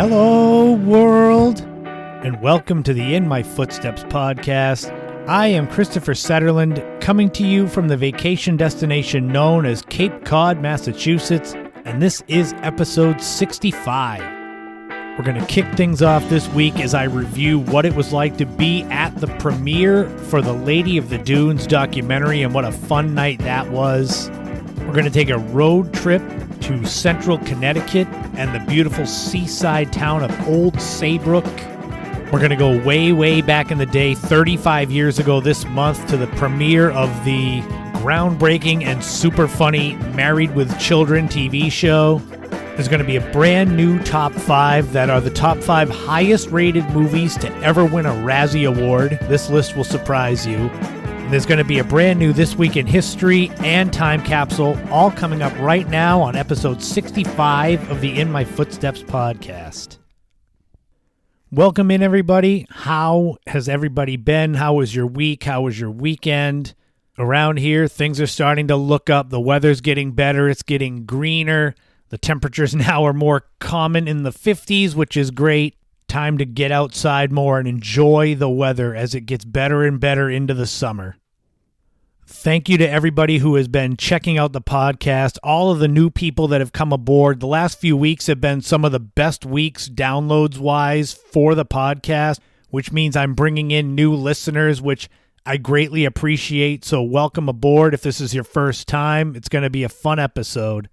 Hello, world, and welcome to the In My Footsteps podcast. I am Christopher Setterland, coming to you from the vacation destination known as Cape Cod, Massachusetts, and this is episode 65. We're going to kick things off this week as I review what it was like to be at the premiere for the Lady of the Dunes documentary and what a fun night that was. We're going to take a road trip to central Connecticut and the beautiful seaside town of Old Saybrook. We're going to go way back in the day, 35 years ago this month, to the premiere of the groundbreaking and super funny Married with Children TV show. There's going to be a brand new top 5 that are the top 5 highest rated movies to ever win a Razzie Award. This list will surprise you. There's going to be a brand new This Week in History and Time Capsule, all coming up right now on episode 65 of the In My Footsteps podcast. Welcome in, everybody. How has everybody been? How was your week? How was your weekend? Around here, things are starting to look up. The weather's getting better. It's getting greener. The temperatures now are more common in the 50s, which is great. Time to get outside more and enjoy the weather as it gets better and better into the summer. Thank you to everybody who has been checking out the podcast, all of the new people that have come aboard. The last few weeks have been some of the best weeks downloads-wise for the podcast, which means I'm bringing in new listeners, which I greatly appreciate. So welcome aboard if this is your first time. It's going to be a fun episode.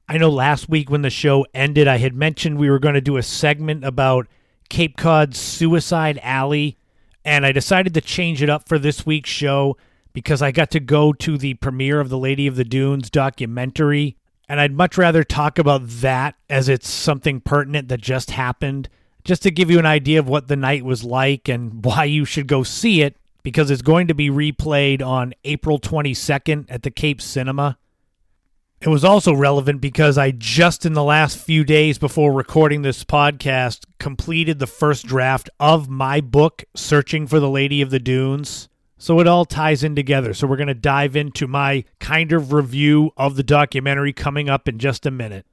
I know last week when the show ended, I had mentioned we were going to do a segment about Cape Cod's Suicide Alley, and I decided to change it up for this week's show because I got to go to the premiere of the Lady of the Dunes documentary, and I'd much rather talk about that as it's something pertinent that just happened, just to give you an idea of what the night was like and why you should go see it, because it's going to be replayed on April 22nd at the Cape Cinema. It was also relevant because I just in the last few days before recording this podcast completed the first draft of my book, Searching for the Lady of the Dunes. So it all ties in together. So we're going to dive into my kind of review of the documentary coming up in just a minute.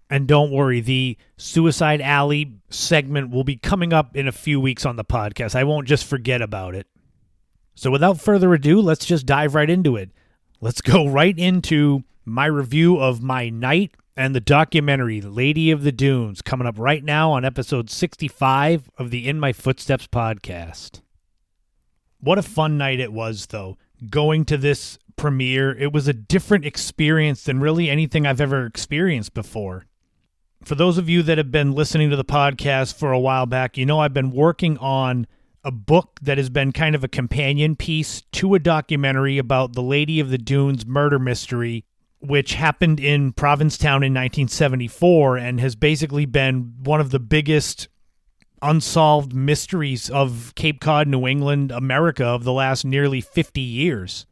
And don't worry, the Suicide Alley segment will be coming up in a few weeks on the podcast. I won't just forget about it. So without further ado, let's just dive right into it. Let's go right into my review of my night and the documentary Lady of the Dunes, coming up right now on episode 65 of the In My Footsteps podcast. What a fun night it was, though, going to this premiere. It was a different experience than really anything I've ever experienced before. For those of you that have been listening to the podcast for a while back, you know I've been working on a book that has been kind of a companion piece to a documentary about the Lady of the Dunes murder mystery, which happened in Provincetown in 1974 and has basically been one of the biggest unsolved mysteries of Cape Cod, New England, America of the last nearly 50 years.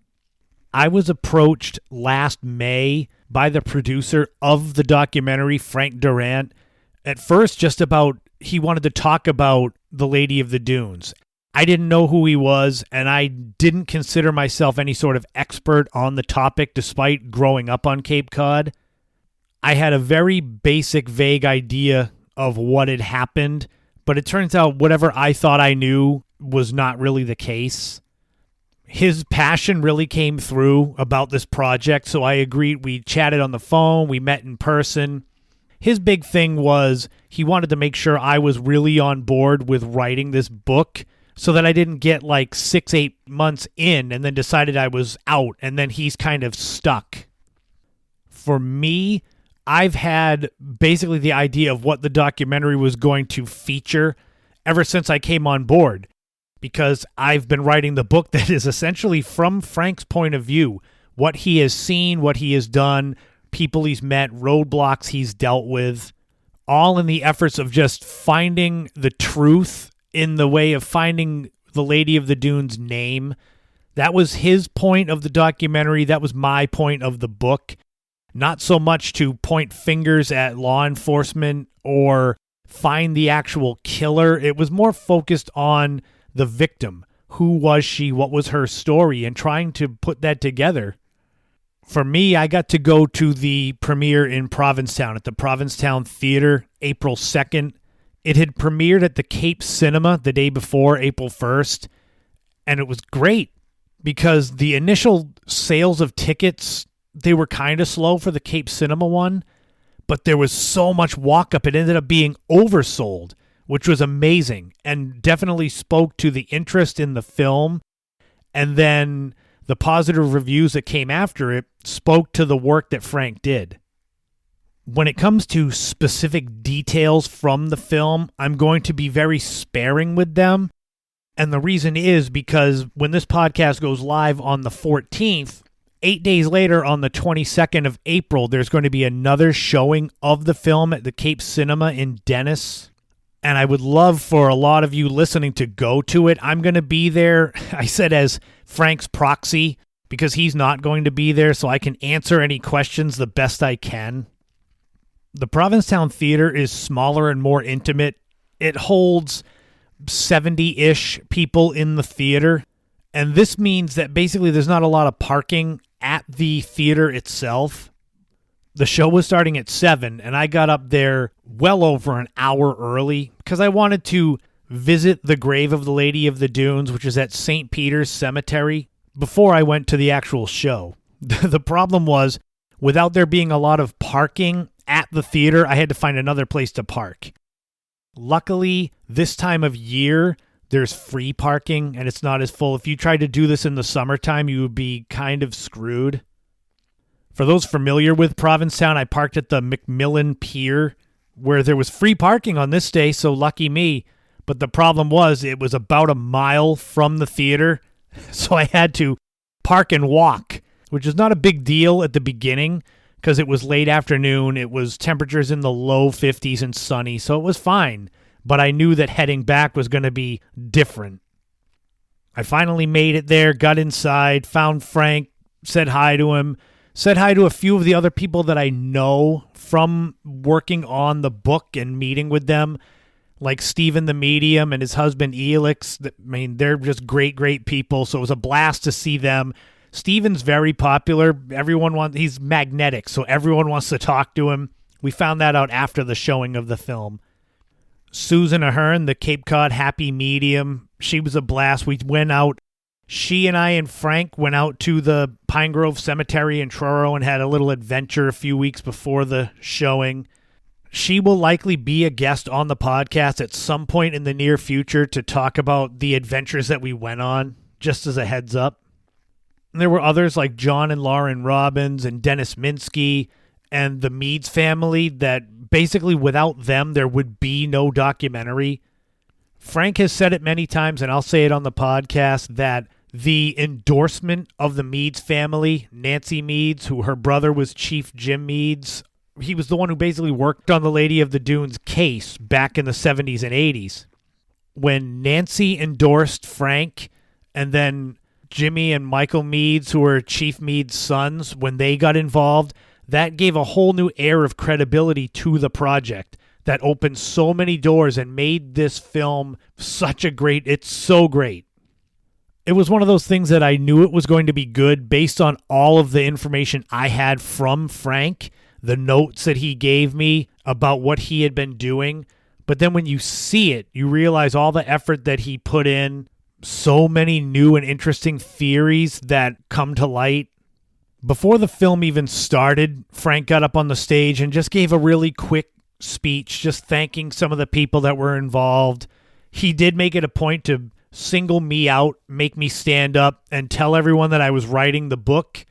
I was approached last May by the producer of the documentary, Frank Durant, at first just about he wanted to talk about the Lady of the Dunes. I didn't know who he was, and I didn't consider myself any sort of expert on the topic despite growing up on Cape Cod. I had a very basic, vague idea of what had happened, but it turns out whatever I thought I knew was not really the case. His passion really came through about this project, so I agreed. We chatted on the phone, we met in person. His big thing was he wanted to make sure I was really on board with writing this book so that I didn't get like 6-8 months in and then decided I was out, and then he's kind of stuck. For me, I've had basically the idea of what the documentary was going to feature ever since I came on board, because I've been writing the book that is essentially from Frank's point of view, what he has seen, what he has done, people he's met, roadblocks he's dealt with, all in the efforts of just finding the truth in the way of finding the Lady of the Dunes name. That was his point of the documentary. That was my point of the book. Not so much to point fingers at law enforcement or find the actual killer. It was more focused on the victim. Who was she? What was her story? And trying to put that together. For me, I got to go to the premiere in Provincetown at the Provincetown Theater April 2nd. It had premiered at the Cape Cinema the day before, April 1st, and it was great because the initial sales of tickets, they were kind of slow for the Cape Cinema one, but there was so much walk-up, it ended up being oversold, which was amazing and definitely spoke to the interest in the film. And then the positive reviews that came after it spoke to the work that Frank did. When it comes to specific details from the film, I'm going to be very sparing with them. And the reason is because when this podcast goes live on the 14th, 8 days later on the 22nd of April, there's going to be another showing of the film at the Cape Cinema in Dennis. And I would love for a lot of you listening to go to it. I'm going to be there, I said, as Frank's proxy, because he's not going to be there, so I can answer any questions the best I can. The Provincetown Theater is smaller and more intimate. It holds 70-ish people in the theater, and this means that basically there's not a lot of parking at the theater itself. The show was starting at 7, and I got up there well over an hour early because I wanted to visit the grave of the Lady of the Dunes, which is at St. Peter's Cemetery, before I went to the actual show. The problem was, without there being a lot of parking at the theater, I had to find another place to park. Luckily, this time of year, there's free parking and it's not as full. If you tried to do this in the summertime, you would be kind of screwed. For those familiar with Provincetown, I parked at the McMillan Pier, where there was free parking on this day, so lucky me. But the problem was it was about a mile from the theater, so I had to park and walk, which is not a big deal at the beginning because it was late afternoon. It was temperatures in the low 50s and sunny, so it was fine. But I knew that heading back was going to be different. I finally made it there, got inside, found Frank, said hi to him, said hi to a few of the other people that I know from working on the book and meeting with them, like Stephen the Medium and his husband Elix. I mean, they're just great, great people, so it was a blast to see them. Stephen's very popular. He's magnetic, so everyone wants to talk to him. We found that out after the showing of the film. Susan Ahern, the Cape Cod happy medium, she was a blast. We went out, she and I and Frank went out to the Pine Grove Cemetery in Truro and had a little adventure a few weeks before the showing. She will likely be a guest on the podcast at some point in the near future to talk about the adventures that we went on, just as a heads up. And there were others like John and Lauren Robbins and Dennis Minsky and the Meads family that basically without them there would be no documentary. Frank has said it many times, and I'll say it on the podcast, that the endorsement of the Meads family, Nancy Meads, who her brother was Chief Jim Meads, he was the one who basically worked on the Lady of the Dunes case back in the 70s and 80s. When Nancy endorsed Frank, and then Jimmy and Michael Meads, who were Chief Meads' sons, when they got involved, that gave a whole new air of credibility to the project that opened so many doors and made this film it's so great. It was one of those things that I knew it was going to be good based on all of the information I had from Frank, the notes that he gave me about what he had been doing. But then when you see it, you realize all the effort that he put in, so many new and interesting theories that come to light. Before the film even started, Frank got up on the stage and just gave a really quick speech, just thanking some of the people that were involved. He did make it a point to single me out, make me stand up, and tell everyone that I was writing the book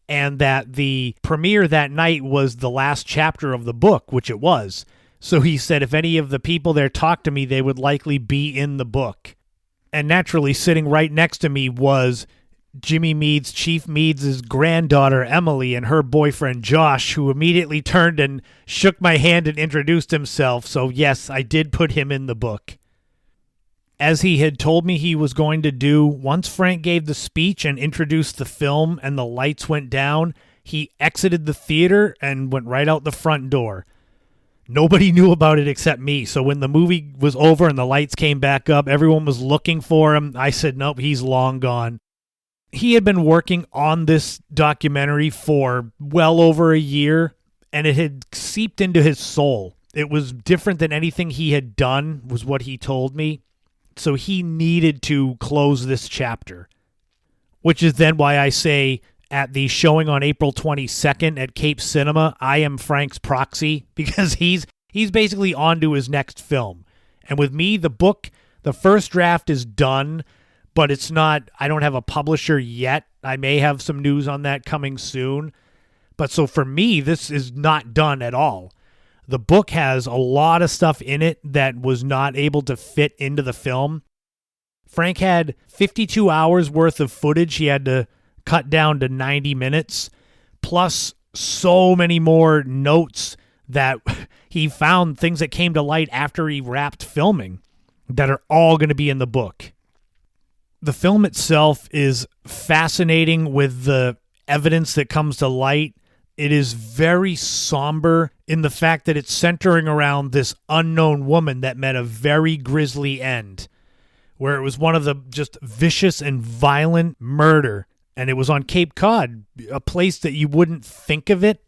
and that the premiere that night was the last chapter of the book, which it was. So he said if any of the people there talked to me, they would likely be in the book. And naturally, sitting right next to me was Jimmy Meads, Chief Meads' granddaughter, Emily, and her boyfriend, Josh, who immediately turned and shook my hand and introduced himself. So yes, I did put him in the book. As he had told me he was going to do, once Frank gave the speech and introduced the film and the lights went down, he exited the theater and went right out the front door. Nobody knew about it except me. So when the movie was over and the lights came back up, everyone was looking for him. I said, nope, he's long gone. He had been working on this documentary for well over a year, and it had seeped into his soul. It was different than anything he had done, was what he told me. So he needed to close this chapter, which is then why I say at the showing on April 22nd at Cape Cinema, I am Frank's proxy, because he's basically on to his next film. And with me, the book, the first draft is done, but it's not, I don't have a publisher yet. I may have some news on that coming soon. But so for me, this is not done at all. The book has a lot of stuff in it that was not able to fit into the film. Frank had 52 hours worth of footage he had to cut down to 90 minutes, plus so many more notes that he found, things that came to light after he wrapped filming, that are all going to be in the book. The film itself is fascinating with the evidence that comes to light. It is very somber in the fact that it's centering around this unknown woman that met a very grisly end, where it was one of the just vicious and violent murder. And it was on Cape Cod, a place that you wouldn't think of it.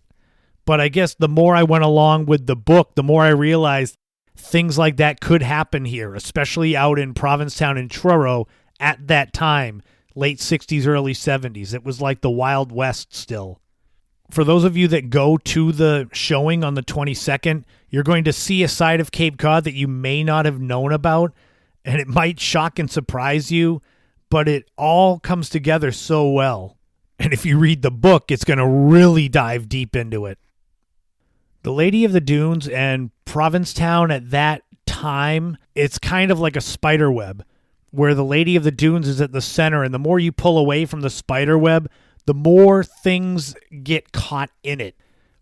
But I guess the more I went along with the book, the more I realized things like that could happen here, especially out in Provincetown and Truro at that time, late 60s, early 70s. It was like the Wild West still. For those of you that go to the showing on the 22nd, you're going to see a side of Cape Cod that you may not have known about, and it might shock and surprise you, but it all comes together so well. And if you read the book, it's going to really dive deep into it. The Lady of the Dunes and Provincetown at that time, it's kind of like a spider web, where the Lady of the Dunes is at the center, and the more you pull away from the spider web, the more things get caught in it,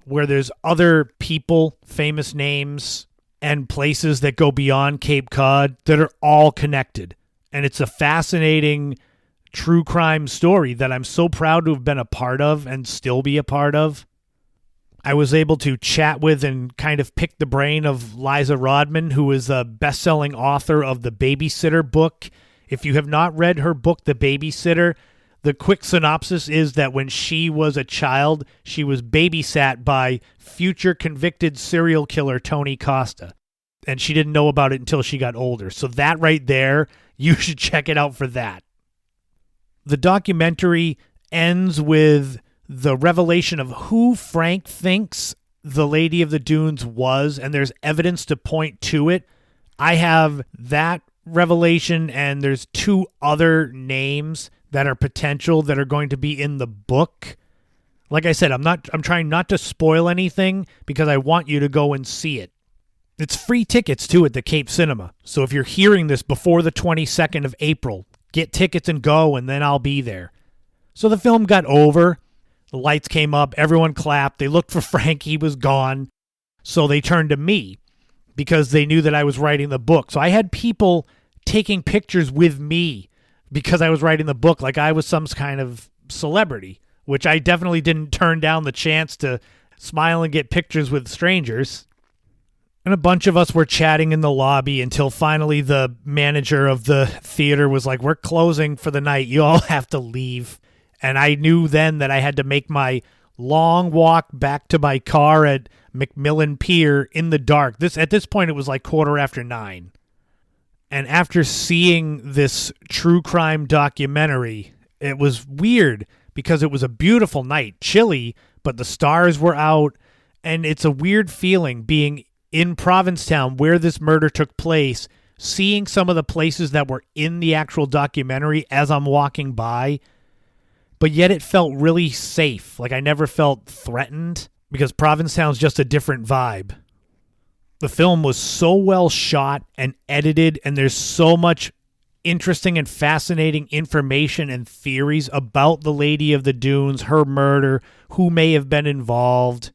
where there's other people, famous names, and places that go beyond Cape Cod that are all connected. And it's a fascinating true crime story that I'm so proud to have been a part of and still be a part of. I was able to chat with and kind of pick the brain of Liza Rodman, who is a best-selling author of the Babysitter book. If you have not read her book, The Babysitter, the quick synopsis is that when she was a child, she was babysat by future convicted serial killer Tony Costa. And she didn't know about it until she got older. So that right there, you should check it out for that. The documentary ends with the revelation of who Frank thinks the Lady of the Dunes was, and there's evidence to point to it. I have that revelation, and there's two other names that are potential that are going to be in the book. Like I said, I'm trying not to spoil anything because I want you to go and see it. It's free tickets too at the Cape Cinema. So if you're hearing this before the 22nd of April, get tickets and go, and then I'll be there. So the film got over. The lights came up. Everyone clapped. They looked for Frank. He was gone. So they turned to me because they knew that I was writing the book. So I had people taking pictures with me because I was writing the book like I was some kind of celebrity, which I definitely didn't turn down the chance to smile and get pictures with strangers. And a bunch of us were chatting in the lobby until finally the manager of the theater was like, "We're closing for the night. You all have to leave." And I knew then that I had to make my long walk back to my car at McMillan Pier in the dark. At this point, it was like 9:15. And after seeing this true crime documentary, it was weird because it was a beautiful night, chilly, but the stars were out. And it's a weird feeling being in Provincetown where this murder took place, seeing some of the places that were in the actual documentary as I'm walking by. But yet it felt really safe. Like I never felt threatened because Provincetown's just a different vibe. The film was so well shot and edited, and there's so much interesting and fascinating information and theories about the Lady of the Dunes, her murder, who may have been involved.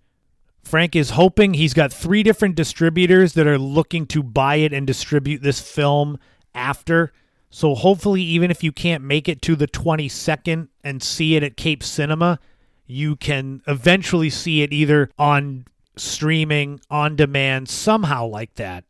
Frank is hoping he's got 3 different distributors that are looking to buy it and distribute this film after. So hopefully, even if you can't make it to the 22nd and see it at Cape Cinema, you can eventually see it either on streaming, on demand, somehow like that.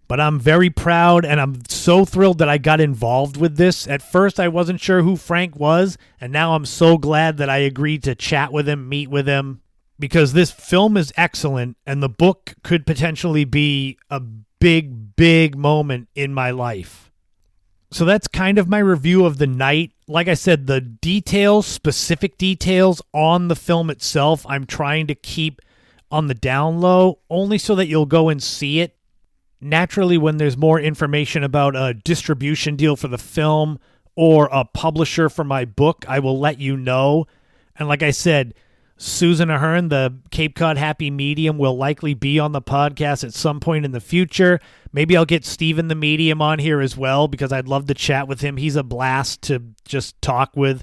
But I'm very proud, and I'm so thrilled that I got involved with this. At first, I wasn't sure who Frank was, and now I'm so glad that I agreed to chat with him, meet with him. because this film is excellent and the book could potentially be a big, big moment in my life. So that's kind of my review of the night. Like I said, the details, specific details on the film itself, I'm trying to keep on the down low, only so that you'll go and see it. Naturally, when there's more information about a distribution deal for the film or a publisher for my book, I will let you know. And like I said, Susan Ahern, the Cape Cod Happy Medium, will likely be on the podcast at some point in the future. Maybe I'll get Steven the Medium on here as well, because I'd love to chat with him. He's a blast to just talk with.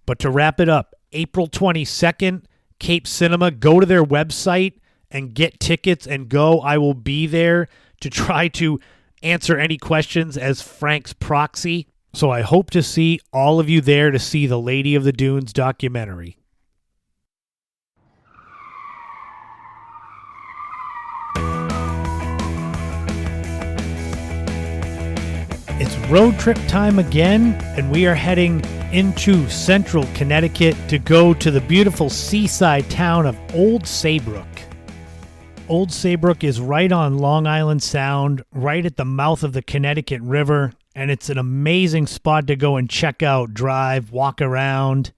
But to wrap it up, April 22nd, Cape Cinema, go to their website and get tickets and go. I will be there to try to answer any questions as Frank's proxy. So I hope to see all of you there to see the Lady of the Dunes documentary. It's road trip time again, and we are heading into central Connecticut to go to the beautiful seaside town of Old Saybrook. Old Saybrook is right on Long Island Sound, right at the mouth of the Connecticut River, and it's an amazing spot to go and check out, drive, walk around.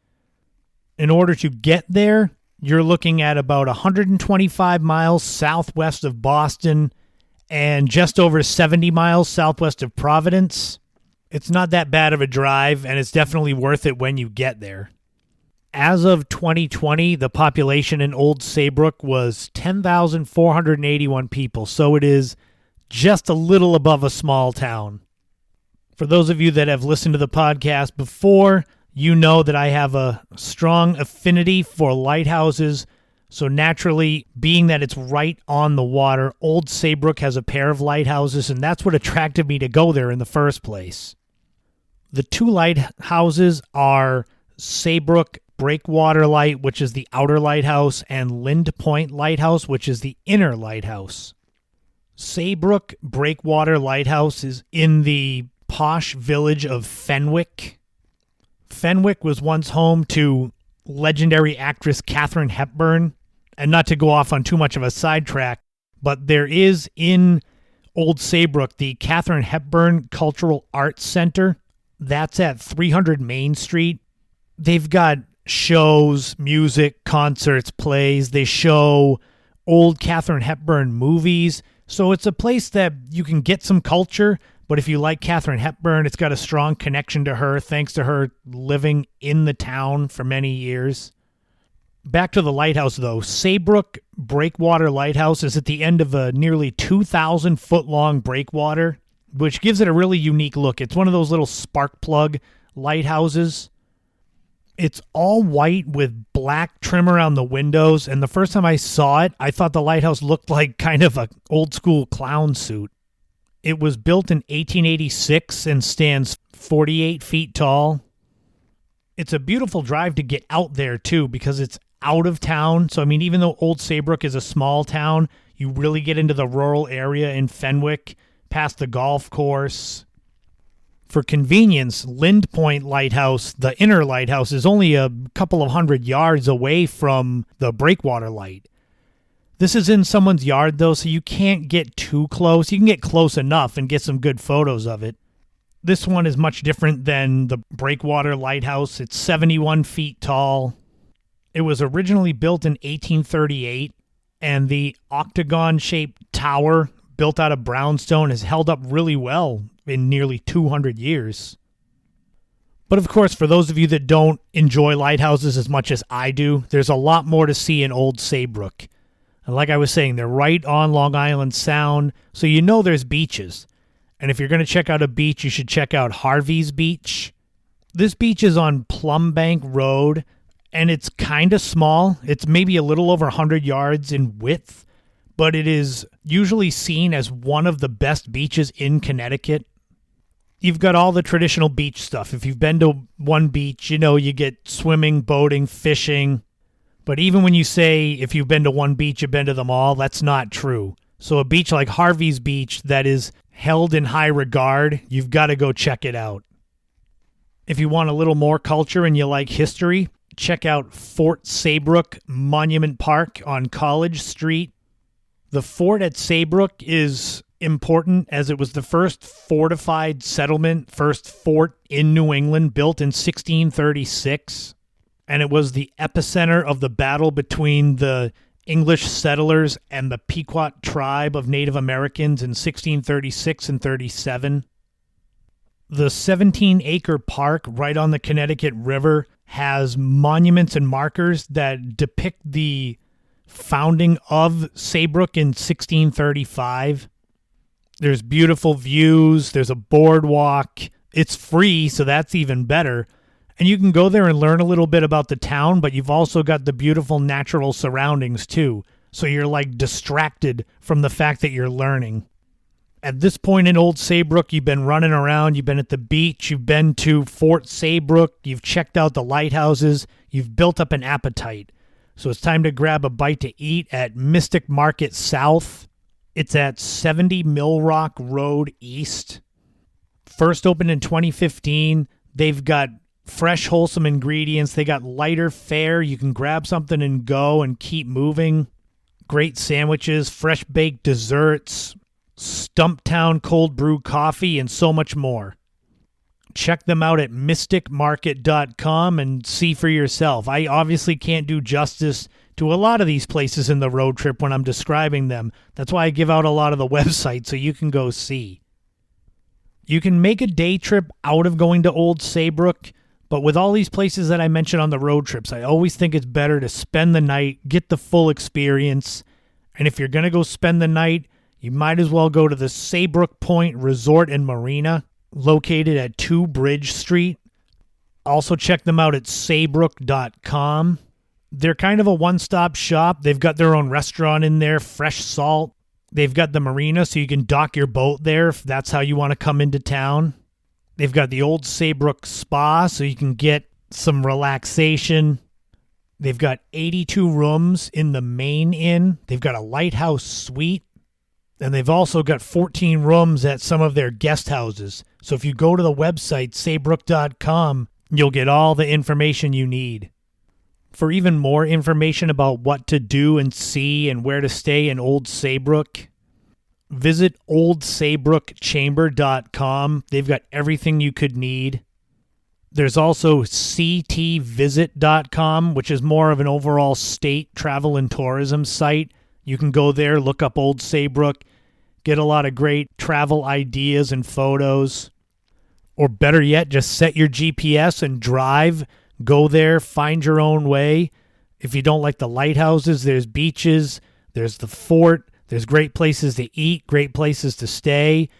In order to get there, you're looking at about 125 miles southwest of Boston and just over 70 miles southwest of Providence. It's not that bad of a drive, and it's definitely worth it when you get there. As of 2020, the population in Old Saybrook was 10,481 people, so it is just a little above a small town. For those of you that have listened to the podcast before, you know that I have a strong affinity for lighthouses. So naturally, being that it's right on the water, Old Saybrook has a pair of lighthouses, and that's what attracted me to go there in the first place. The two lighthouses are Saybrook Breakwater Light, which is the outer lighthouse, and Lind Point Lighthouse, which is the inner lighthouse. Saybrook Breakwater Lighthouse is in the posh village of Fenwick. Fenwick was once home to legendary actress Katharine Hepburn. And not to go off on too much of a sidetrack, but there is in Old Saybrook the Katharine Hepburn Cultural Arts Center. That's at 300 Main Street. They've got shows, music, concerts, plays. They show old Katharine Hepburn movies. So it's a place that you can get some culture, but if you like Katharine Hepburn, it's got a strong connection to her thanks to her living in the town for many years. Back to the lighthouse, though. Saybrook Breakwater Lighthouse is at the end of a nearly 2,000-foot-long breakwater, which gives it a really unique look. It's one of those little spark plug lighthouses. It's all white with black trim around the windows, and the first time I saw it, I thought the lighthouse looked like kind of an old-school clown suit. It was built in 1886 and stands 48 feet tall. It's a beautiful drive to get out there, too, because it's out of town. So, I mean, even though Old Saybrook is a small town, you really get into the rural area in Fenwick, past the golf course. For convenience, Lind Point Lighthouse, the inner lighthouse, is only a couple of 100 yards away from the breakwater light. This is in someone's yard, though, so you can't get too close. You can get close enough and get some good photos of it. This one is much different than the breakwater lighthouse. It's 71 feet tall. It was originally built in 1838, and the octagon-shaped tower built out of brownstone has held up really well in nearly 200 years. But of course, for those of you that don't enjoy lighthouses as much as I do, there's a lot more to see in Old Saybrook. And like I was saying, they're right on Long Island Sound, so you know there's beaches. And if you're going to check out a beach, you should check out Harvey's Beach. This beach is on Plum Bank Road, and it's kind of small. It's maybe a little over 100 yards in width, but it is usually seen as one of the best beaches in Connecticut. You've got all the traditional beach stuff. If you've been to one beach, you know you get swimming, boating, fishing. But even when you say if you've been to one beach, you've been to them all, that's not true. So a beach like Harvey's Beach that is held in high regard, you've got to go check it out. If you want a little more culture and you like history, check out Fort Saybrook Monument Park on College Street. The fort at Saybrook is important as it was the first fortified settlement, first fort in New England, built in 1636. And it was the epicenter of the battle between the English settlers and the Pequot tribe of Native Americans in 1636 and 37. The 17-acre park right on the Connecticut River has monuments and markers that depict the founding of Saybrook in 1635. There's beautiful views. There's a boardwalk. It's free, so that's even better. And you can go there and learn a little bit about the town, but you've also got the beautiful natural surroundings too. So you're like distracted from the fact that you're learning. At this point in Old Saybrook, you've been running around, you've been at the beach, you've been to Fort Saybrook, you've checked out the lighthouses, you've built up an appetite. So it's time to grab a bite to eat at Mystic Market South. It's at 70 Mill Rock Road East. First opened in 2015. They've got fresh, wholesome ingredients. They got lighter fare. You can grab something and go and keep moving. Great sandwiches, fresh baked desserts, Stumptown cold brew coffee, and so much more. Check them out at mysticmarket.com and see for yourself. I obviously can't do justice to a lot of these places in the road trip when I'm describing them. That's why I give out a lot of the websites so you can go see. You can make a day trip out of going to Old Saybrook, but with all these places that I mentioned on the road trips, I always think it's better to spend the night, get the full experience, and if you're going to go spend the night, you might as well go to the Saybrook Point Resort and Marina, located at 2 Bridge Street. Also check them out at saybrook.com. They're kind of a one-stop shop. They've got their own restaurant in there, fresh salt. They've got the marina, so you can dock your boat there if that's how you want to come into town. They've got the Old Saybrook Spa, so you can get some relaxation. They've got 82 rooms in the main inn. They've got a lighthouse suite. And they've also got 14 rooms at some of their guest houses. So if you go to the website, saybrook.com, you'll get all the information you need. For even more information about what to do and see and where to stay in Old Saybrook, visit oldsaybrookchamber.com. They've got everything you could need. There's also ctvisit.com, which is more of an overall state travel and tourism site. You can go there, look up Old Saybrook, get a lot of great travel ideas and photos. Or better yet, just set your GPS and drive. Go there, find your own way. If you don't like the lighthouses, there's beaches, there's the fort, there's great places to eat, great places to stay.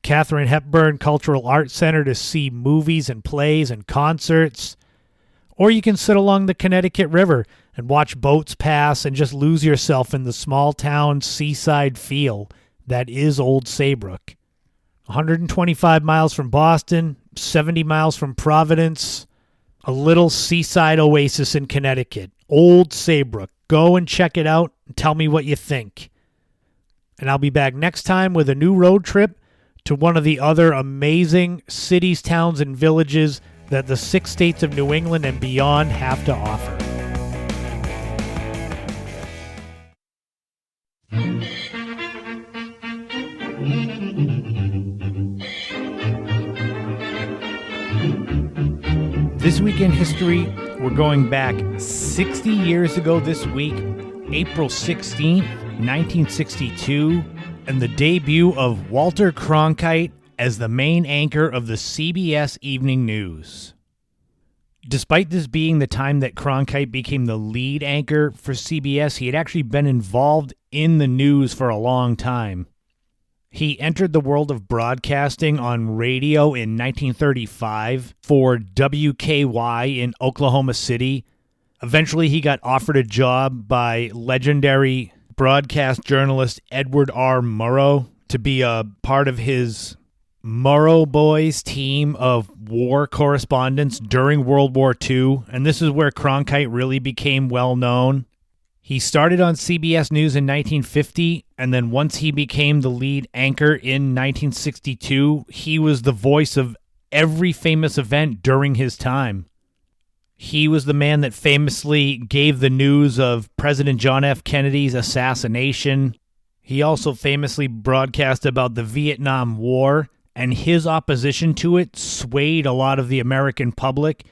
Katharine Hepburn Cultural Arts Center to see movies and plays and concerts. Or you can sit along the Connecticut River and watch boats pass and just lose yourself in the small town seaside feel that is Old Saybrook. 125 miles from Boston, 70 miles from Providence, a little seaside oasis in Connecticut. Old Saybrook. Go and check it out and tell me what you think. And I'll be back next time with a new road trip to one of the other amazing cities, towns, and villages that the 6 states of New England and beyond have to offer. This week in history, we're going back 60 years ago this week, April 16th, 1962, and the debut of Walter Cronkite as the main anchor of the CBS Evening News. Despite this being the time that Cronkite became the lead anchor for CBS, he had actually been involved in the news for a long time. He entered the world of broadcasting on radio in 1935 for WKY in Oklahoma City. Eventually, he got offered a job by legendary broadcast journalist Edward R. Murrow to be a part of his Murrow Boys team of war correspondents during World War II, and this is where Cronkite really became well known. He started on CBS News in 1950, and then once he became the lead anchor in 1962, he was the voice of every famous event during his time. He was the man that famously gave the news of President John F. Kennedy's assassination. He also famously broadcast about the Vietnam War, and his opposition to it swayed a lot of the American public.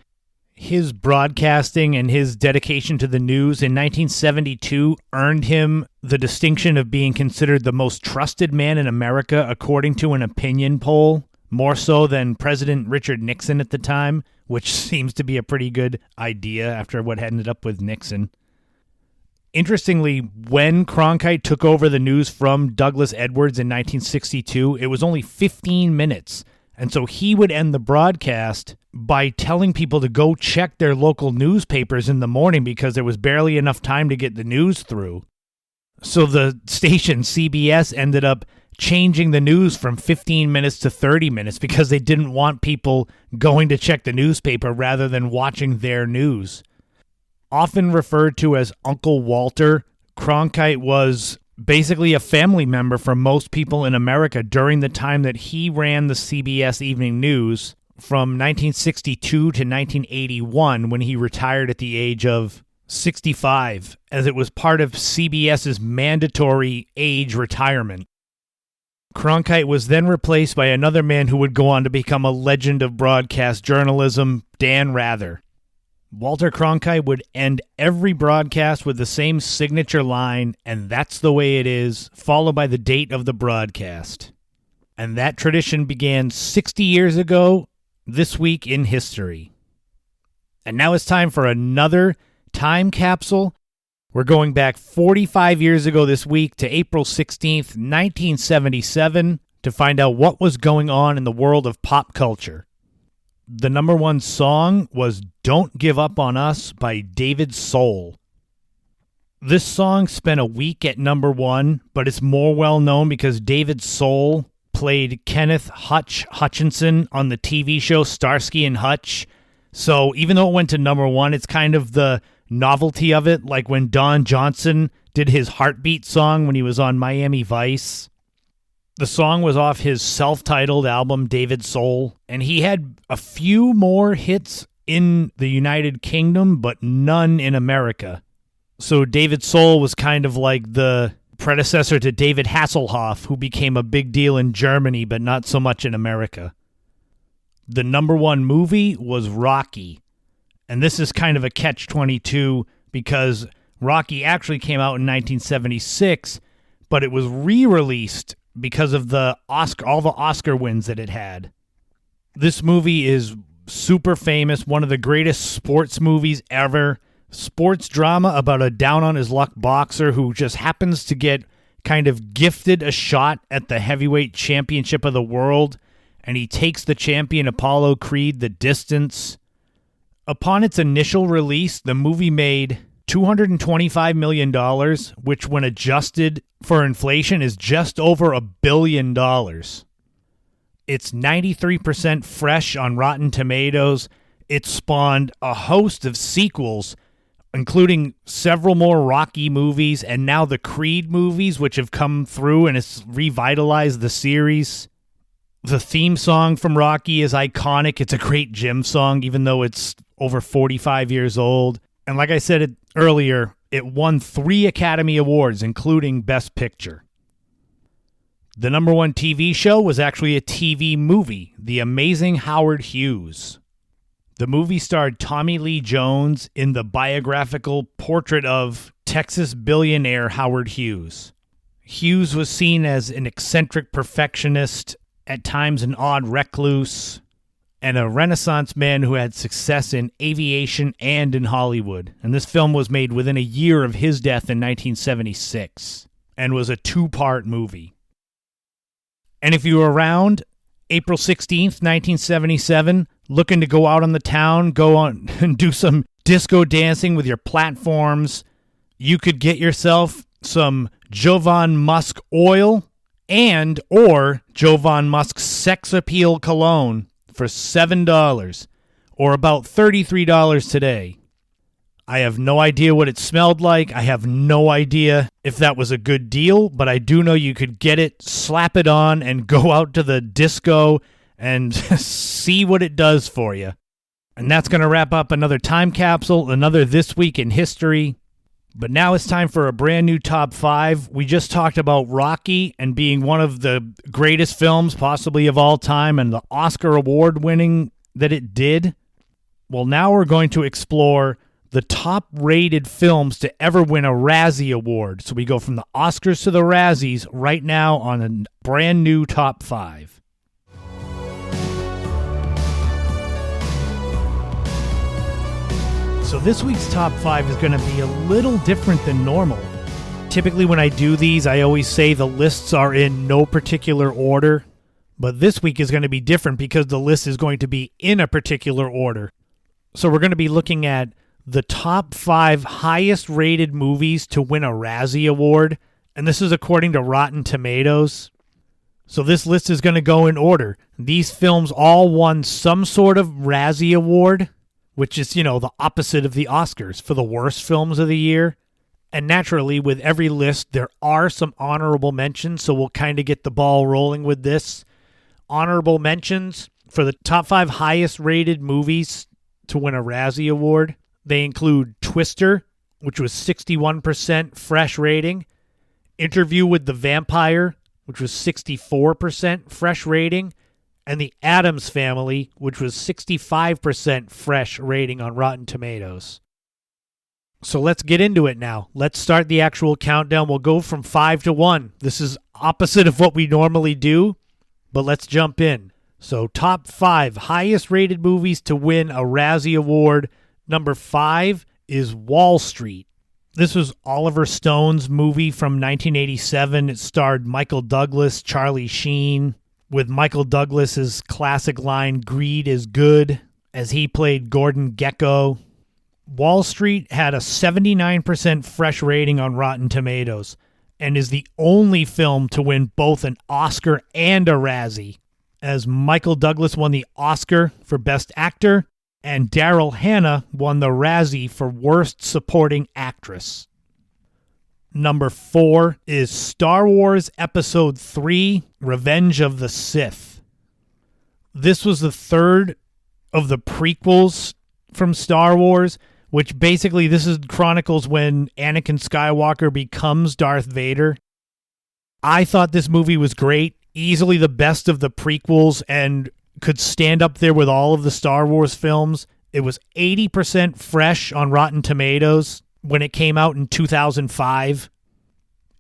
His broadcasting and his dedication to the news in 1972 earned him the distinction of being considered the most trusted man in America according to an opinion poll, more so than President Richard Nixon at the time, which seems to be a pretty good idea after what ended up with Nixon. Interestingly, when Cronkite took over the news from Douglas Edwards in 1962, it was only 15 minutes. And so he would end the broadcast by telling people to go check their local newspapers in the morning because there was barely enough time to get the news through. So the station, CBS, ended up changing the news from 15 minutes to 30 minutes because they didn't want people going to check the newspaper rather than watching their news. Often referred to as Uncle Walter, Cronkite was basically a family member for most people in America during the time that he ran the CBS Evening News from 1962 to 1981 when he retired at the age of 65, as it was part of CBS's mandatory age retirement. Cronkite was then replaced by another man who would go on to become a legend of broadcast journalism, Dan Rather. Walter Cronkite would end every broadcast with the same signature line, "And that's the way it is," followed by the date of the broadcast. And that tradition began 60 years ago, this week in history. And now it's time for another time capsule. We're going back 45 years ago this week to April 16th, 1977, to find out what was going on in the world of pop culture. The number one song was "Don't Give Up on Us" by David Soul. This song spent a week at number one, but it's more well known because David Soul played Kenneth Hutch Hutchinson on the TV show Starsky and Hutch. So even though it went to number one, it's kind of the novelty of it, like when Don Johnson did his Heartbeat song when he was on Miami Vice. The song was off his self-titled album, David Soul, and he had a few more hits in the United Kingdom, but none in America. So David Soul was kind of like the predecessor to David Hasselhoff, who became a big deal in Germany, but not so much in America. The number one movie was Rocky, and this is kind of a catch-22 because Rocky actually came out in 1976, but it was re-released because of all the Oscar wins that it had. This movie is super famous, one of the greatest sports movies ever. Sports drama about a down-on-his-luck boxer who just happens to get kind of gifted a shot at the heavyweight championship of the world, and he takes the champion Apollo Creed the distance. Upon its initial release, the movie made $225 million, which when adjusted for inflation is just over $1 billion. It's 93% fresh on Rotten Tomatoes. It spawned a host of sequels, including several more Rocky movies and now the Creed movies, which have come through and it's revitalized the series. The theme song from Rocky is iconic. It's a great gym song, even though it's over 45 years old. And like I said earlier, it won 3 Academy Awards, including Best Picture. The number one TV show was actually a TV movie, The Amazing Howard Hughes. The movie starred Tommy Lee Jones in the biographical portrait of Texas billionaire Howard Hughes. Hughes was seen as an eccentric perfectionist, at times an odd recluse, and a Renaissance man who had success in aviation and in Hollywood. And this film was made within a year of his death in 1976 and was a 2-part movie. And if you were around April 16th, 1977, looking to go out on the town, go on and do some disco dancing with your platforms, you could get yourself some Jovan Musk oil or Jovan Musk sex appeal cologne for $7, or about $33 today. I have no idea what it smelled like. I have no idea if that was a good deal, but I do know you could get it, slap it on, and go out to the disco and see what it does for you. And that's going to wrap up another time capsule, another This Week in History. But now it's time for a brand new top 5. We just talked about Rocky and being one of the greatest films possibly of all time and the Oscar award winning that it did. Well, now we're going to explore the top rated films to ever win a Razzie Award. So we go from the Oscars to the Razzies right now on a brand new top 5. So this week's top 5 is going to be a little different than normal. Typically when I do these, I always say the lists are in no particular order. But this week is going to be different because the list is going to be in a particular order. So we're going to be looking at the top 5 highest rated movies to win a Razzie Award. And this is according to Rotten Tomatoes. So this list is going to go in order. These films all won some sort of Razzie Award, which is, the opposite of the Oscars for the worst films of the year. And naturally, with every list, there are some honorable mentions, so we'll kind of get the ball rolling with this. Honorable mentions for the top 5 highest rated movies to win a Razzie Award. They include Twister, which was 61% fresh rating. Interview with the Vampire, which was 64% fresh rating. And The Addams Family, which was 65% fresh rating on Rotten Tomatoes. So let's get into it now. Let's start the actual countdown. We'll go from 5 to 1. This is opposite of what we normally do, but let's jump in. So top 5 highest rated movies to win a Razzie Award. Number 5 is Wall Street. This was Oliver Stone's movie from 1987. It starred Michael Douglas, Charlie Sheen, with Michael Douglas's classic line, "Greed is good," as he played Gordon Gekko. Wall Street had a 79% fresh rating on Rotten Tomatoes and is the only film to win both an Oscar and a Razzie, as Michael Douglas won the Oscar for Best Actor and Daryl Hannah won the Razzie for Worst Supporting Actress. Number 4 is Star Wars Episode 3, Revenge of the Sith. This was the third of the prequels from Star Wars, which basically this is chronicles when Anakin Skywalker becomes Darth Vader. I thought this movie was great, easily the best of the prequels, and could stand up there with all of the Star Wars films. It was 80% fresh on Rotten Tomatoes when it came out in 2005,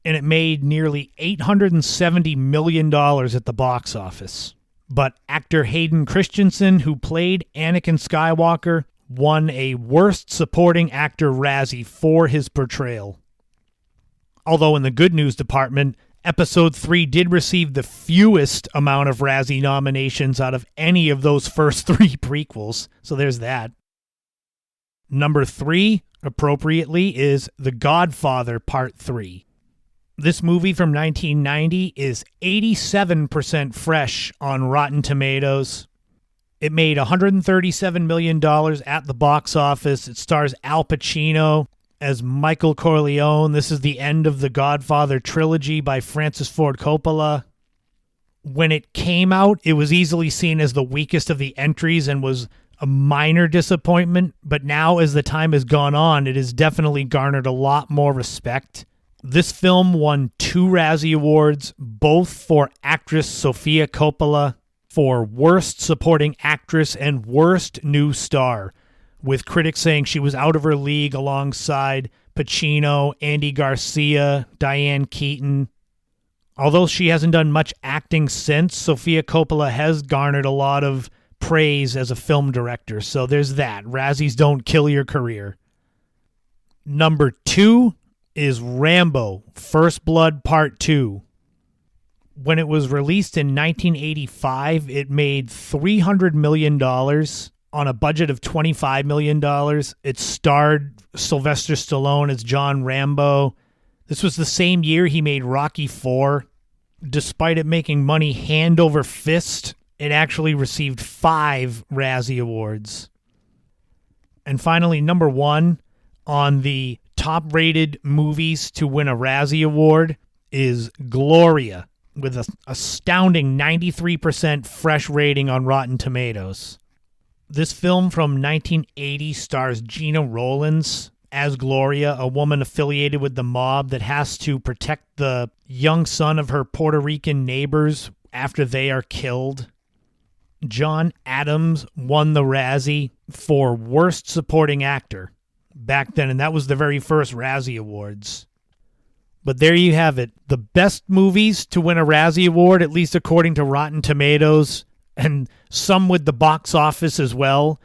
and it made nearly $870 million at the box office. But actor Hayden Christensen, who played Anakin Skywalker, won a Worst Supporting Actor Razzie for his portrayal. Although in the good news department, Episode 3 did receive the fewest amount of Razzie nominations out of any of those first 3 prequels, so there's that. Number 3, appropriately, is The Godfather Part 3. This movie from 1990 is 87% fresh on Rotten Tomatoes. It made $137 million at the box office. It stars Al Pacino as Michael Corleone. This is the end of the Godfather trilogy by Francis Ford Coppola. When it came out, it was easily seen as the weakest of the entries and was a minor disappointment, but now as the time has gone on, it has definitely garnered a lot more respect. This film won 2 Razzie Awards, both for actress Sofia Coppola for Worst Supporting Actress and Worst New Star, with critics saying she was out of her league alongside Pacino, Andy Garcia, Diane Keaton. Although she hasn't done much acting since, Sofia Coppola has garnered a lot of praise as a film director, so there's that. Razzies don't kill your career. Number 2 is Rambo, First Blood Part 2. When it was released in 1985, it made $300 million on a budget of $25 million. It starred Sylvester Stallone as John Rambo. This was the same year he made Rocky IV. Despite it making money hand over fist, it actually received 5 Razzie Awards. And finally, number 1 on the top-rated movies to win a Razzie Award is Gloria, with an astounding 93% fresh rating on Rotten Tomatoes. This film from 1980 stars Gina Rowlands as Gloria, a woman affiliated with the mob that has to protect the young son of her Puerto Rican neighbors after they are killed. John Adams won the Razzie for Worst Supporting Actor back then, and that was the very first Razzie Awards. But there you have it. The best movies to win a Razzie Award, at least according to Rotten Tomatoes, and some with the box office as well.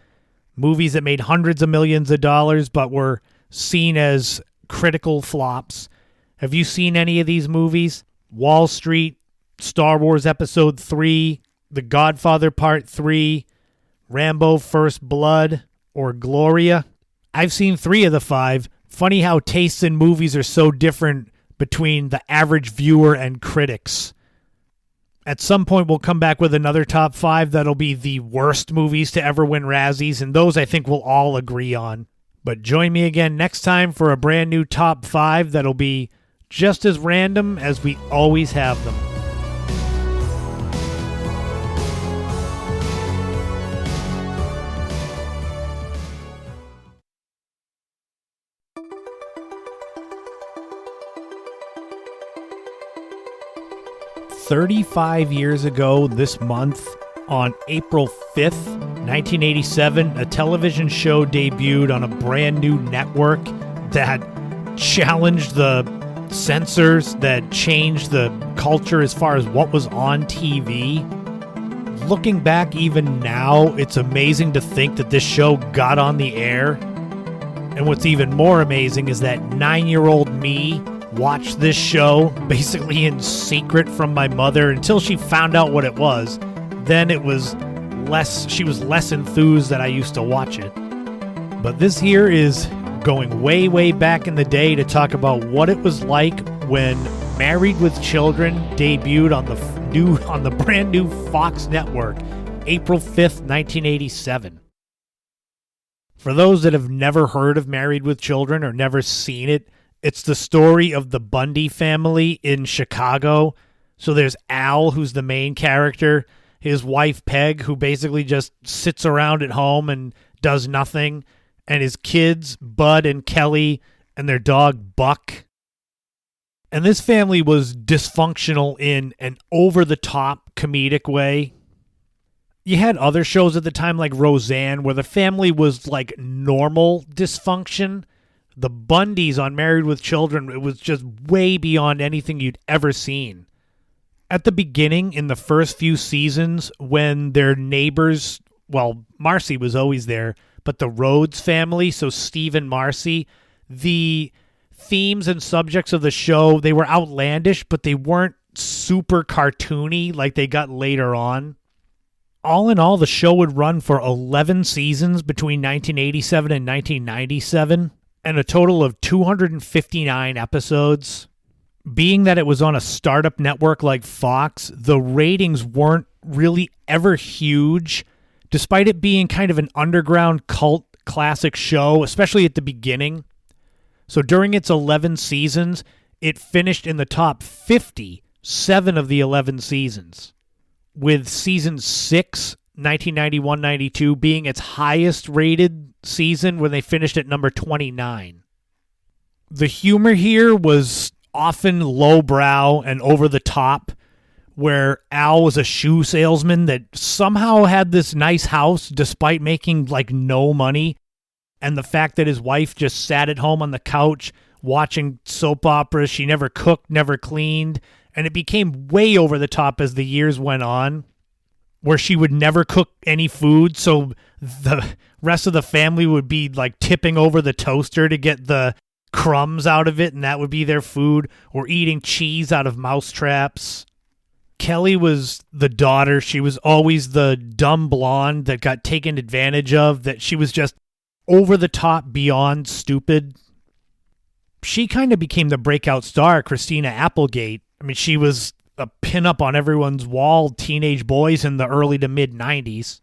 Movies that made hundreds of millions of dollars but were seen as critical flops. Have you seen any of these movies? Wall Street, Star Wars Episode 3, The Godfather Part 3, Rambo First Blood, or Gloria? I've seen 3 of the 5. Funny how tastes in movies are so different between the average viewer and critics. At some point, we'll come back with another top 5 that'll be the worst movies to ever win Razzies, and those I think we'll all agree on. But join me again next time for a brand new top 5 that'll be just as random as we always have them. "35 years ago this month, on April 5th, 1987, a television show debuted on a brand new network that challenged the censors, that changed the culture as far as what was on TV. Looking back even now, it's amazing to think that this show got on the air. And what's even more amazing is that 9-year-old me watched this show basically in secret from my mother until she found out what it was. Then she was less enthused that I used to watch it. But this here is going way, way back in the day to talk about what it was like when Married with Children debuted on the brand new Fox network, April 5th, 1987. For those that have never heard of Married with Children or never seen it, it's the story of the Bundy family in Chicago. So there's Al, who's the main character, his wife Peg, who basically just sits around at home and does nothing, and his kids, Bud and Kelly, and their dog Buck. And this family was dysfunctional in an over-the-top comedic way. You had other shows at the time like Roseanne where the family was like normal dysfunction. The Bundys on Married with Children, it was just way beyond anything you'd ever seen. At the beginning, in the first few seasons, when their neighbors, well, Marcy was always there, but the Rhodes family, so Steve and Marcy, the themes and subjects of the show, they were outlandish, but they weren't super cartoony like they got later on. All in all, the show would run for 11 seasons between 1987 and 1997, and a total of 259 episodes. Being that it was on a startup network like Fox, the ratings weren't really ever huge, despite it being kind of an underground cult classic show, especially at the beginning. So during its 11 seasons, it finished in the top 50, 7 of the 11 seasons, with season 6, 1991-92, being its highest rated season when they finished at number 29. The humor here was often lowbrow and over the top, where Al was a shoe salesman that somehow had this nice house despite making like no money, and the fact that his wife just sat at home on the couch watching soap operas. She never cooked, never cleaned, and it became way over the top as the years went on, where she would never cook any food, so the rest of the family would be like tipping over the toaster to get the crumbs out of it, and that would be their food, or eating cheese out of mouse traps. Kelly was the daughter. She was always the dumb blonde that got taken advantage of, that she was just over the top, beyond stupid. She kind of became the breakout star, Christina Applegate. I mean, she was a pinup on everyone's wall, teenage boys in the early to mid 90s.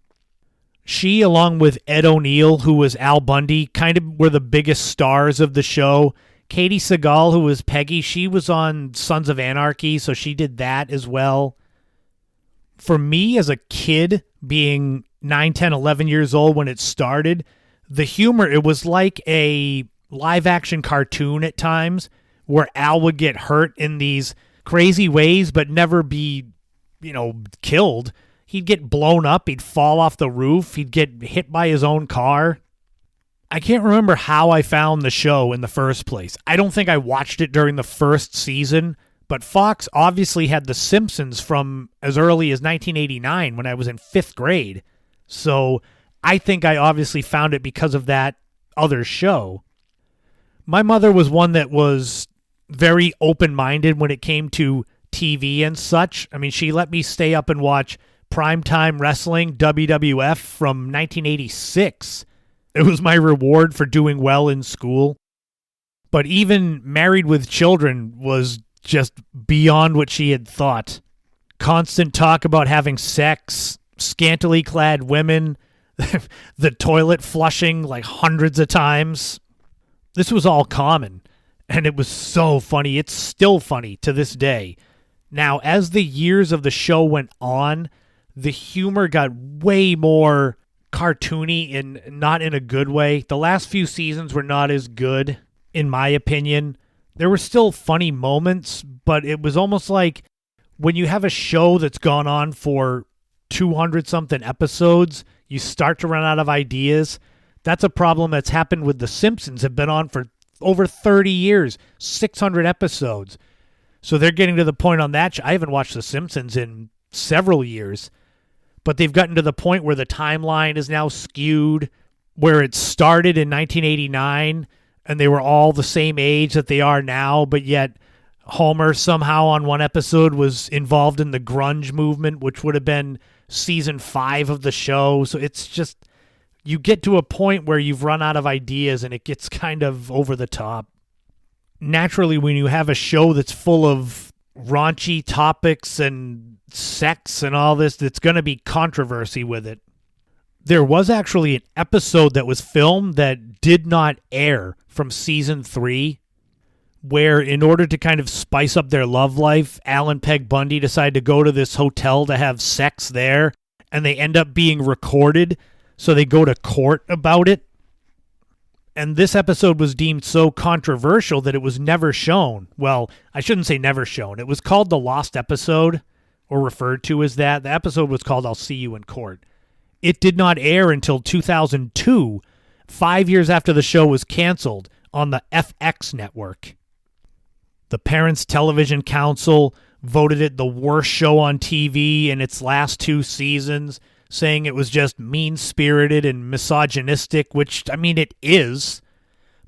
She, along with Ed O'Neill, who was Al Bundy, kind of were the biggest stars of the show. Katie Seagal, who was Peggy, she was on Sons of Anarchy, so she did that as well. For me as a kid, being 9, 10, 11 years old when it started, the humor, it was like a live action cartoon at times where Al would get hurt in these crazy ways but never be, killed. He'd get blown up. He'd fall off the roof. He'd get hit by his own car. I can't remember how I found the show in the first place. I don't think I watched it during the first season, but Fox obviously had The Simpsons from as early as 1989 when I was in 5th grade. So I think I obviously found it because of that other show. My mother was one that was very open-minded when it came to TV and such. I mean, she let me stay up and watch Primetime Wrestling, WWF, from 1986. It was my reward for doing well in school. But even Married with Children was just beyond what she had thought. Constant talk about having sex, scantily clad women, the toilet flushing like hundreds of times. This was all common, and it was so funny. It's still funny to this day. Now, as the years of the show went on, the humor got way more cartoony and not in a good way. The last few seasons were not as good, in my opinion. There were still funny moments, but it was almost like when you have a show that's gone on for 200-something episodes, you start to run out of ideas. That's a problem that's happened with The Simpsons. Have been on for over 30 years, 600 episodes. So they're getting to the point on that. I haven't watched The Simpsons in several years. But they've gotten to the point where the timeline is now skewed, where it started in 1989, and they were all the same age that they are now, but yet Homer somehow on one episode was involved in the grunge movement, which would have been season 5 of the show. So it's just, you get to a point where you've run out of ideas, and it gets kind of over the top. Naturally, when you have a show that's full of raunchy topics and sex and all this, that's going to be controversy with it. There was actually an episode that was filmed that did not air from season 3, where in order to kind of spice up their love life, Al and Peg Bundy decide to go to this hotel to have sex there, and they end up being recorded, so they go to court about it. And this episode was deemed so controversial that it was never shown. Well, I shouldn't say never shown. It was called the Lost Episode, or referred to as that. The episode was called I'll See You in Court. It did not air until 2002, 5 years after the show was canceled, on the FX network. The Parents Television Council voted it the worst show on TV in its last 2 seasons, saying it was just mean-spirited and misogynistic, which, I mean, it is.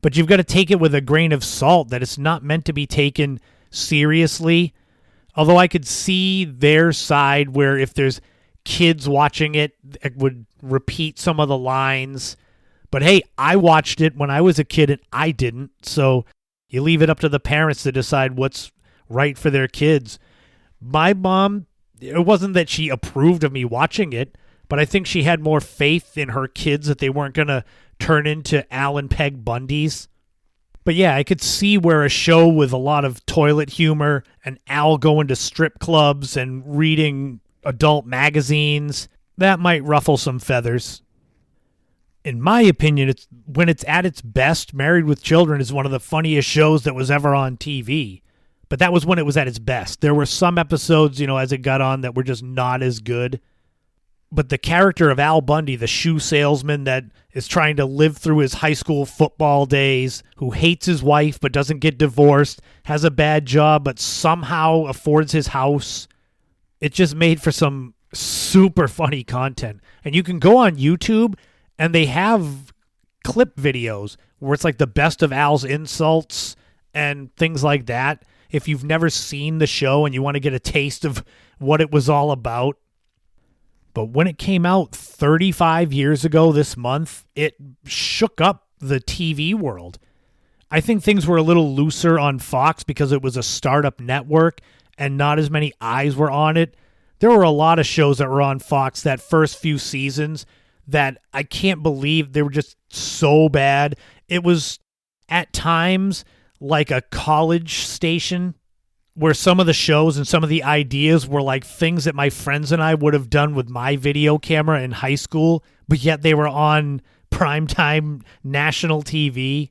But you've got to take it with a grain of salt that it's not meant to be taken seriously. Although I could see their side where if there's kids watching it, it would repeat some of the lines. But hey, I watched it when I was a kid and I didn't. So you leave it up to the parents to decide what's right for their kids. My mom, it wasn't that she approved of me watching it, but I think she had more faith in her kids that they weren't going to turn into Al and Peg Bundys. But yeah, I could see where a show with a lot of toilet humor and Al going to strip clubs and reading adult magazines, that might ruffle some feathers. In my opinion, when it's at its best, Married with Children is one of the funniest shows that was ever on TV. But that was when it was at its best. There were some episodes, as it got on, that were just not as good. But the character of Al Bundy, the shoe salesman that is trying to live through his high school football days, who hates his wife but doesn't get divorced, has a bad job but somehow affords his house, it just made for some super funny content. And you can go on YouTube, and they have clip videos where it's like the best of Al's insults and things like that. If you've never seen the show and you want to get a taste of what it was all about. But when it came out 35 years ago this month, it shook up the TV world. I think things were a little looser on Fox because it was a startup network and not as many eyes were on it. There were a lot of shows that were on Fox that first few seasons that I can't believe they were just so bad. It was at times like a college station where some of the shows and some of the ideas were like things that my friends and I would have done with my video camera in high school, but yet they were on primetime national TV.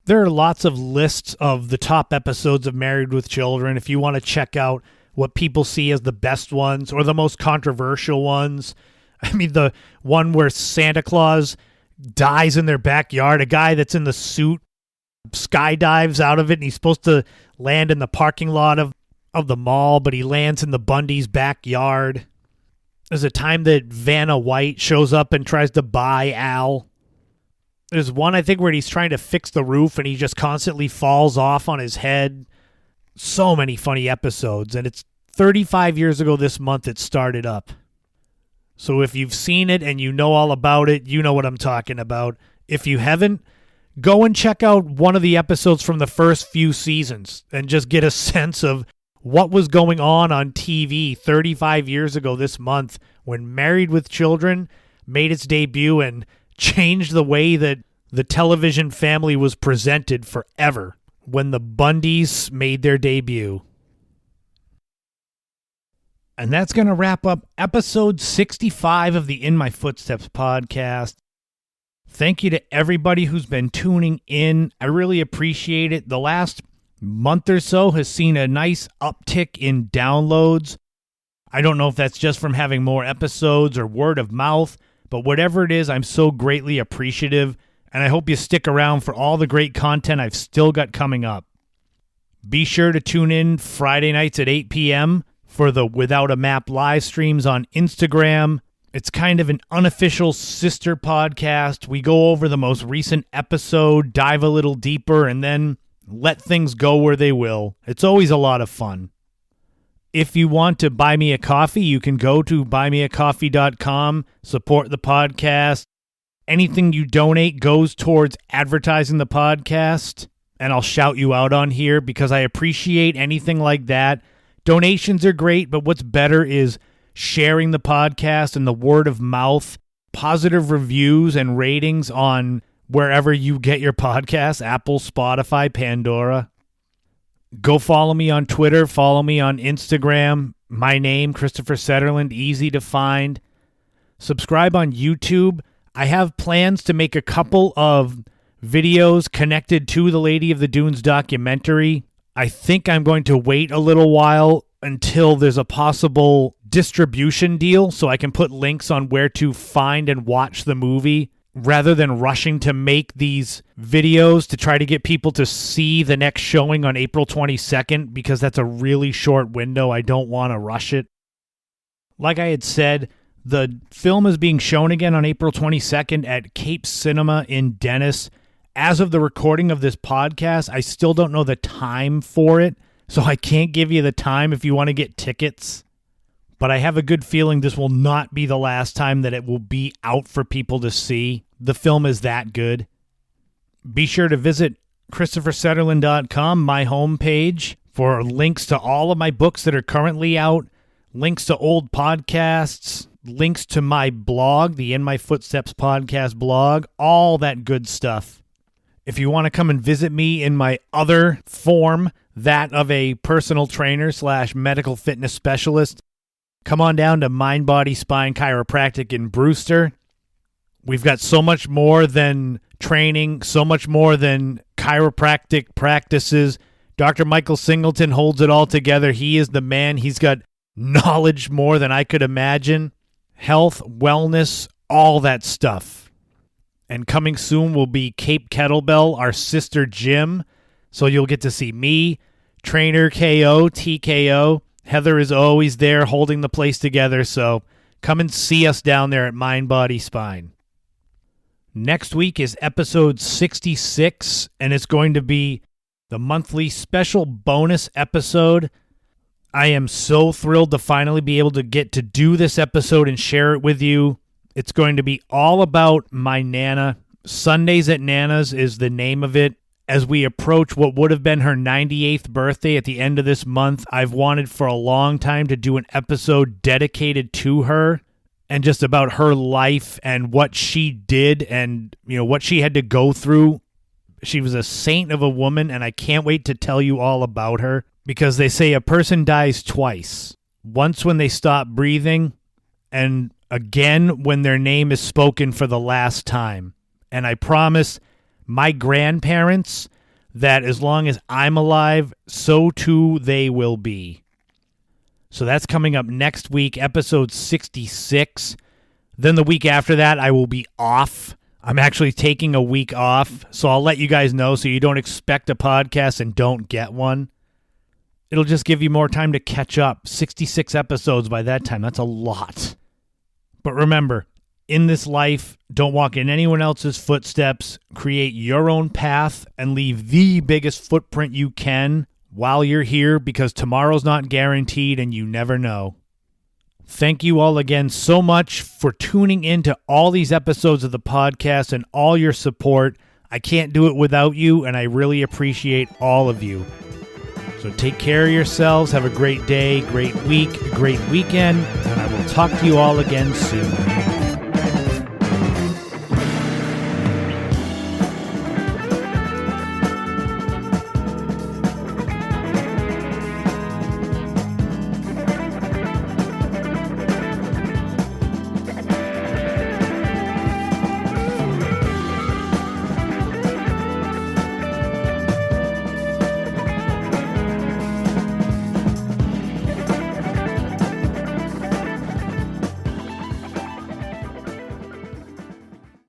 There are lots of lists of the top episodes of Married with Children if you want to check out what people see as the best ones or the most controversial ones. I mean, the one where Santa Claus dies in their backyard, a guy that's in the suit skydives out of it, and he's supposed to land in the parking lot of the mall, but he lands in the Bundy's backyard. There's a time that Vanna White shows up and tries to buy Al. There's one, I think, where he's trying to fix the roof and he just constantly falls off on his head. So many funny episodes, and it's 35 years ago this month it started up. So if you've seen it and you know all about it, you know what I'm talking about. If you haven't, go and check out one of the episodes from the first few seasons and just get a sense of what was going on TV 35 years ago this month when Married with Children made its debut and changed the way that the television family was presented forever when the Bundys made their debut. And that's going to wrap up episode 65 of the In My Footsteps podcast. Thank you to everybody who's been tuning in. I really appreciate it. The last month or so has seen a nice uptick in downloads. I don't know if that's just from having more episodes or word of mouth, but whatever it is, I'm so greatly appreciative, and I hope you stick around for all the great content I've still got coming up. Be sure to tune in Friday nights at 8 p.m. for the Without a Map live streams on Instagram. It's kind of an unofficial sister podcast. We go over the most recent episode, dive a little deeper, and then let things go where they will. It's always a lot of fun. If you want to buy me a coffee, you can go to buymeacoffee.com, support the podcast. Anything you donate goes towards advertising the podcast, and I'll shout you out on here because I appreciate anything like that. Donations are great, but what's better is sharing the podcast and the word of mouth, positive reviews and ratings on wherever you get your podcasts, Apple, Spotify, Pandora. Go follow me on Twitter, follow me on Instagram. My name, Christopher Setterland, easy to find. Subscribe on YouTube. I have plans to make a couple of videos connected to the Lady of the Dunes documentary. I think I'm going to wait a little while until there's a possible distribution deal so I can put links on where to find and watch the movie rather than rushing to make these videos to try to get people to see the next showing on April 22nd because that's a really short window. I don't want to rush it. Like I had said, the film is being shown again on April 22nd at Cape Cinema in Dennis. As of the recording of this podcast, I still don't know the time for it, so I can't give you the time if you want to get tickets. But I have a good feeling this will not be the last time that it will be out for people to see. The film is that good. Be sure to visit ChristopherSetterland.com, my homepage, for links to all of my books that are currently out, links to old podcasts, links to my blog, the In My Footsteps podcast blog, all that good stuff. If you want to come and visit me in my other form, that of a personal trainer / medical fitness specialist, come on down to Mind, Body, Spine Chiropractic in Brewster. We've got so much more than training, so much more than chiropractic practices. Dr. Michael Singleton holds it all together. He is the man. He's got knowledge more than I could imagine. Health, wellness, all that stuff. And coming soon will be Cape Kettlebell, our sister gym. So you'll get to see me, Trainer KO, TKO. Heather is always there holding the place together, so come and see us down there at Mind, Body, Spine. Next week is episode 66, and it's going to be the monthly special bonus episode. I am so thrilled to finally be able to get to do this episode and share it with you. It's going to be all about my Nana. Sundays at Nana's is the name of it. As we approach what would have been her 98th birthday at the end of this month, I've wanted for a long time to do an episode dedicated to her and just about her life and what she did and, what she had to go through. She was a saint of a woman, and I can't wait to tell you all about her. because they say a person dies twice. Once when they stop breathing, and again when their name is spoken for the last time. And I promise my grandparents that as long as I'm alive, so too they will be. So that's coming up next week, episode 66. Then the week after that, I will be off. I'm actually taking a week off, so I'll let you guys know so you don't expect a podcast and don't get one. It'll just give you more time to catch up. 66 episodes by that time. That's a lot. But remember, in this life, don't walk in anyone else's footsteps. Create your own path and leave the biggest footprint you can while you're here, because tomorrow's not guaranteed and you never know. Thank you all again so much for tuning into all these episodes of the podcast and all your support. I can't do it without you, and I really appreciate all of you. So take care of yourselves. Have a great day, great week, great weekend, and I will talk to you all again soon.